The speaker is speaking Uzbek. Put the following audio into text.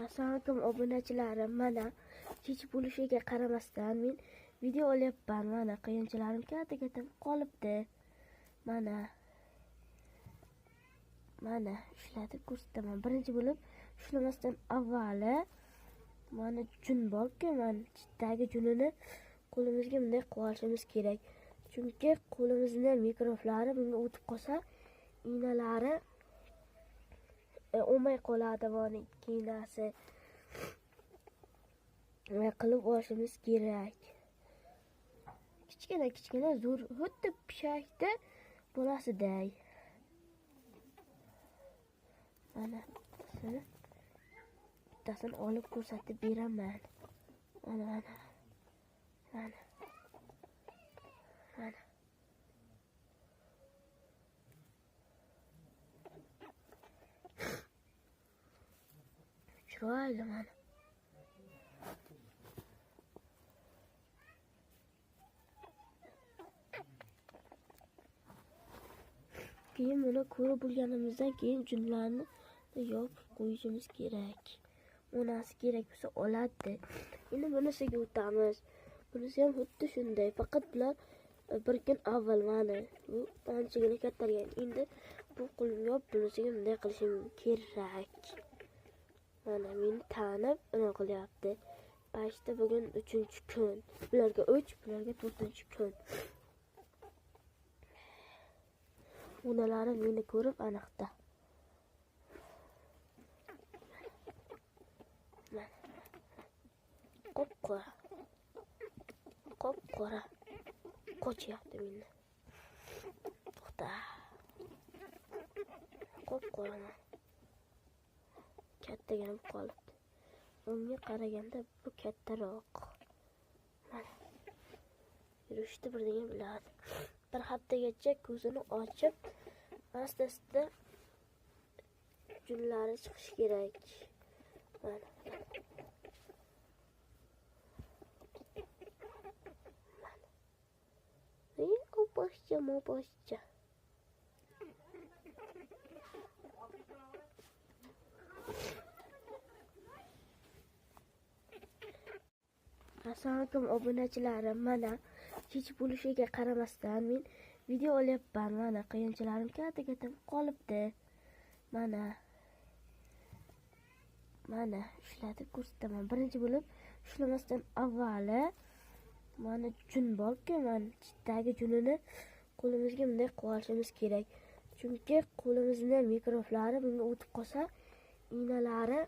Assalomu alaykum obunachilarim. Mana kech bo'lishiga qaramasdan men video olyapman. Mana qiyinchilarim katta qolibdi. Mana ushlatib ko'rsataman. Birinchi bo'lib ushlamasdan avvali mana jun borku, mana chitdagi junini qo'limizga bunday qilib olishimiz kerak. Chunki qo'limizning mikroflari bunga o'tib qolsa, iynalari o'may qoladi. Mana ikkinasi qilib olishimiz kerak. Kichkina zo'r xuddi pishakda bo'lasiday. Mana bittasini olib ko'rsatib beraman. Mana chiroyli mana. Keyin buni ko'rib bo'lganimizdan keyin junlarni yopib qo'yishimiz kerak. Onasi kerak bo'lsa oladi. Endi bunisiga o'tamiz. Bunisi ham xuddi shunday, faqat bular bir kun avval mana bu anchagina kattargan. Endi bu qo'limga olib bunisiga bunday qilishim kerak. Mana meni tanib nima qilyapti. Pashta bugun 3-kun. Bularga 3, bularga 4-kun. Onalari meni ko'rib aniqda. Qop-qora. Qochyapti meni. To'xta. Qop-qora. Kattagina bo'lib qolibdi. Unga qaraganda bu kattaroq. Mana. Yurishdi birdenga biladi. Bir haftagacha ko'zini ochib, asta-asta junlari chiqishi kerak. Mana. Boshcha. Assalomu alaykum obunachilarim. Mana kech bo'lishiga qaramasdan men video olyapman. Mana qiyinchilarim katta qolibdi. Mana ushlatib ko'rsataman. Birinchi bo'lib ushlamasdan avvali mana jun borku, mana chitdagi junini qo'limizga bunday qilib olishimiz kerak. Chunki qo'limizning mikroflari bunga o'tib qolsa, iynalari